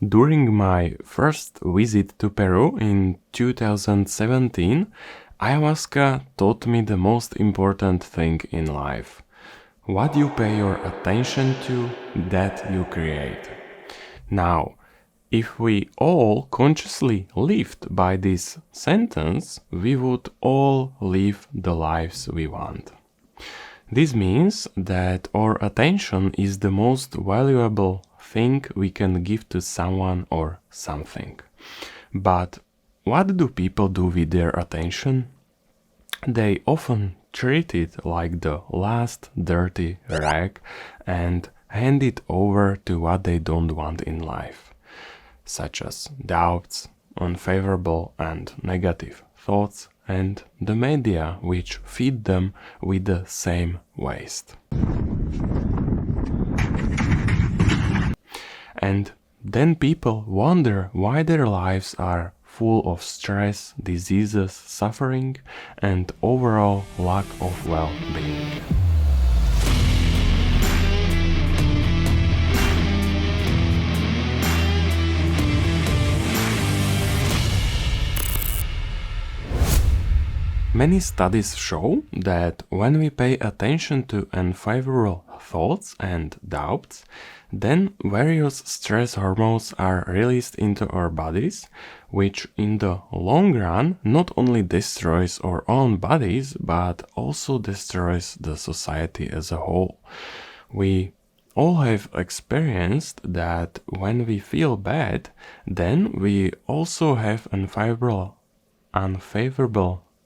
During my first visit to Peru in 2017, ayahuasca taught me the most important thing in life. What you pay your attention to, that you create. Now, if we all consciously lived by this sentence, we would all live the lives we want. This means that our attention is the most valuable thing we can give to someone or something. But what do people do with their attention? They often treat it like the last dirty rag and hand it over to what they don't want in life, such as doubts, unfavorable and negative thoughts, and the media which feed them with the same waste. And then people wonder why their lives are full of stress, diseases, suffering, and overall lack of well-being. Many studies show that when we pay attention to unfavorable thoughts and doubts, then various stress hormones are released into our bodies, which in the long run not only destroys our own bodies, but also destroys the society as a whole. We all have experienced that when we feel bad, then we also have unfavorable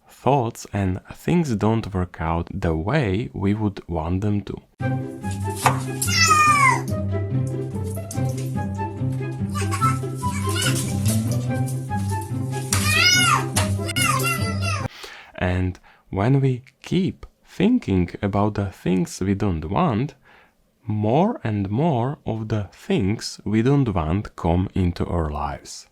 thoughts and things don't work out the way we would want them to. And when we keep thinking about the things we don't want, more and more of the things we don't want come into our lives.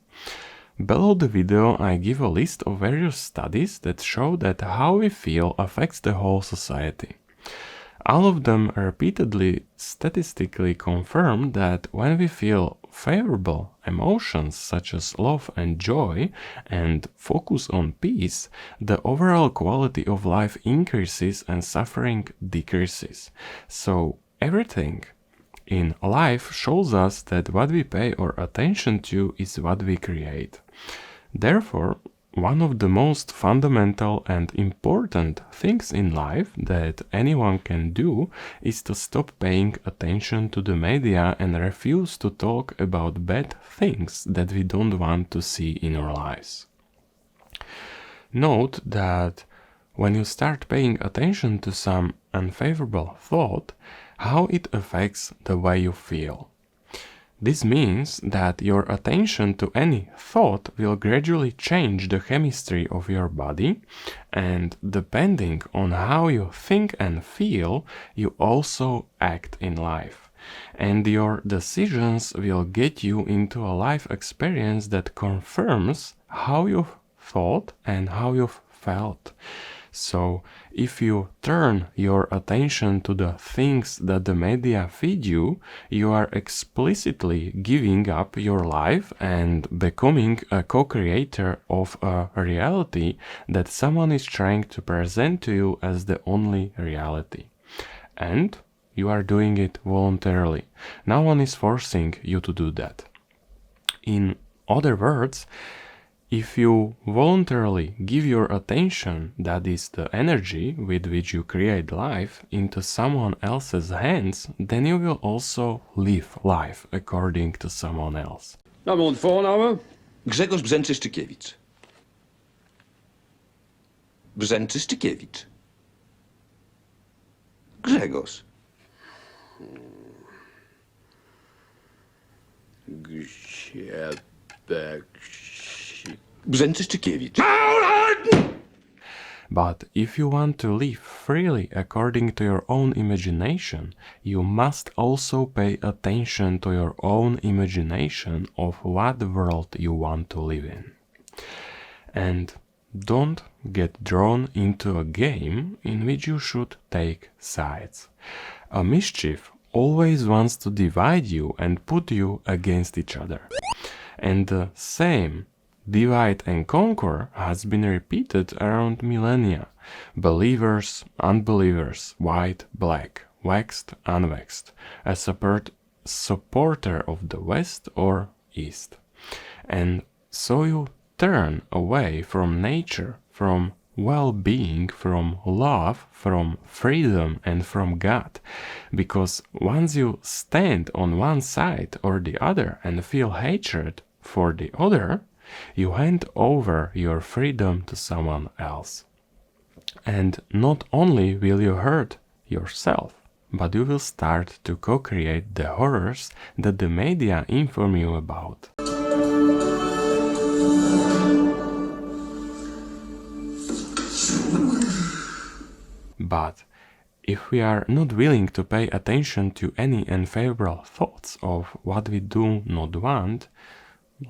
Below the video I give a list of various studies that show that how we feel affects the whole society. All of them repeatedly statistically confirm that when we feel favorable emotions such as love and joy and focus on peace, the overall quality of life increases and suffering decreases. So everything in life shows us that what we pay our attention to is what we create. Therefore, one of the most fundamental and important things in life that anyone can do is to stop paying attention to the media and refuse to talk about bad things that we don't want to see in our lives. Note that when you start paying attention to some unfavorable thought, how it affects the way you feel. This means that your attention to any thought will gradually change the chemistry of your body, and depending on how you think and feel, you also act in life. And your decisions will get you into a life experience that confirms how you've thought and how you've felt. So, if you turn your attention to the things that the media feed you, you are explicitly giving up your life and becoming a co-creator of a reality that someone is trying to present to you as the only reality. And you are doing it voluntarily. No one is forcing you to do that. In other words, if you voluntarily give your attention, that is the energy with which you create life, into someone else's hands, then you will also live life according to someone else. Naam en voornamen? Grzegorz Brzęczyszczykiewicz. Brzęczyszczykiewicz. Grzegorz. Brzęczyszczykiewicz. But if you want to live freely according to your own imagination, you must also pay attention to your own imagination of what world you want to live in. And don't get drawn into a game in which you should take sides. A mischief always wants to divide you and put you against each other. And the same divide and conquer has been repeated around millennia. Believers, unbelievers, white, black, waxed, unvaxxed, a supporter of the West or East. And so you turn away from nature, from well-being, from love, from freedom, and from God. Because once you stand on one side or the other and feel hatred for the other, you hand over your freedom to someone else. And not only will you hurt yourself, but you will start to co-create the horrors that the media inform you about. But if we are not willing to pay attention to any unfavorable thoughts of what we do not want,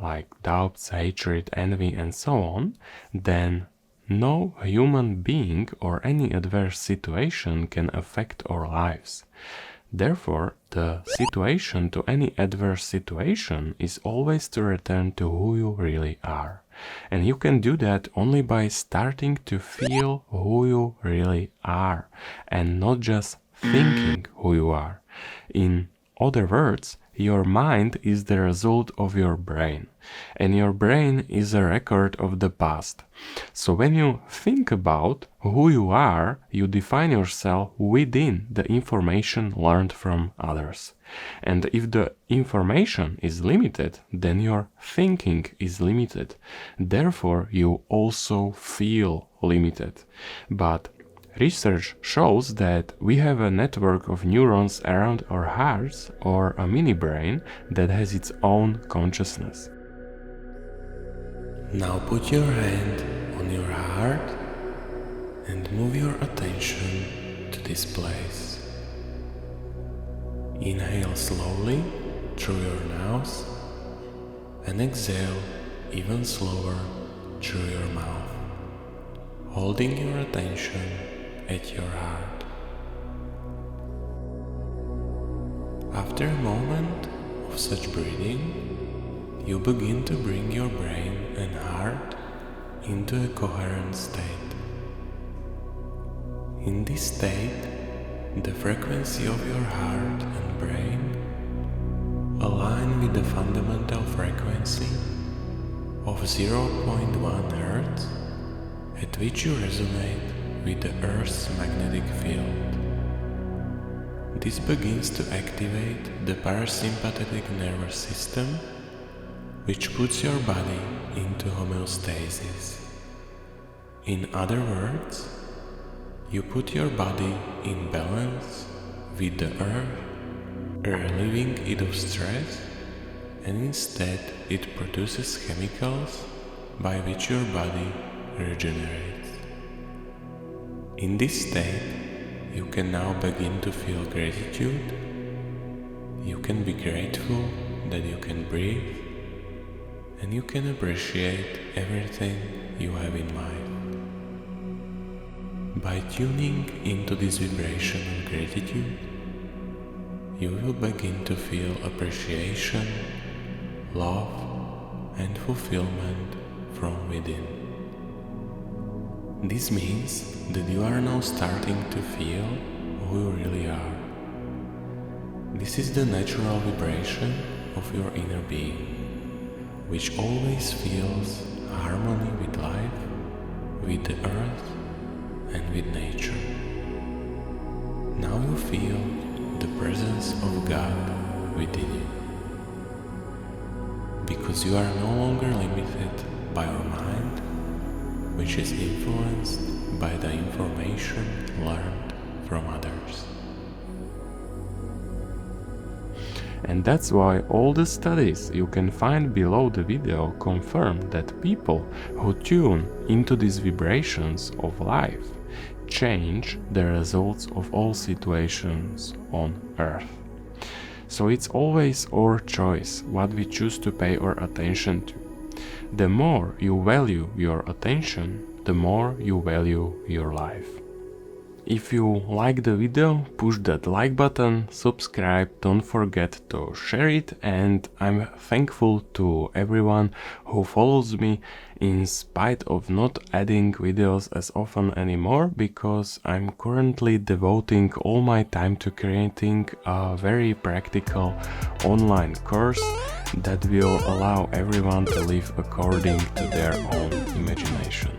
like doubts, hatred, envy, and so on, then no human being or any adverse situation can affect our lives. Therefore, the situation to any adverse situation is always to return to who you really are. And you can do that only by starting to feel who you really are and not just thinking who you are. In other words, your mind is the result of your brain, and your brain is a record of the past. So when you think about who you are, you define yourself within the information learned from others. And if the information is limited, then your thinking is limited. Therefore, you also feel limited. But research shows that we have a network of neurons around our hearts or a mini brain that has its own consciousness. Now put your hand on your heart and move your attention to this place. Inhale slowly through your nose and exhale even slower through your mouth, holding your attention at your heart. After a moment of such breathing, you begin to bring your brain and heart into a coherent state. In this state, the frequency of your heart and brain align with the fundamental frequency of 0.1 Hz at which you resonate with the Earth's magnetic field. This begins to activate the parasympathetic nervous system, which puts your body into homeostasis. In other words, you put your body in balance with the Earth, relieving it of stress, and instead it produces chemicals by which your body regenerates. In this state, you can now begin to feel gratitude. You can be grateful that you can breathe, and you can appreciate everything you have in life. By tuning into this vibration of gratitude, you will begin to feel appreciation, love, and fulfillment from within. This means that you are now starting to feel who you really are. This is the natural vibration of your inner being, which always feels harmony with life, with the earth, and with nature. Now you feel the presence of God within you, because you are no longer limited by your mind, which is influenced by the information learned from others. And that's why all the studies you can find below the video confirm that people who tune into these vibrations of life change the results of all situations on Earth. So it's always our choice what we choose to pay our attention to. The more you value your attention, the more you value your life. If you like the video, push that like button, subscribe, don't forget to share it, and I'm thankful to everyone who follows me in spite of not adding videos as often anymore, because I'm currently devoting all my time to creating a very practical online course that will allow everyone to live according to their own imagination.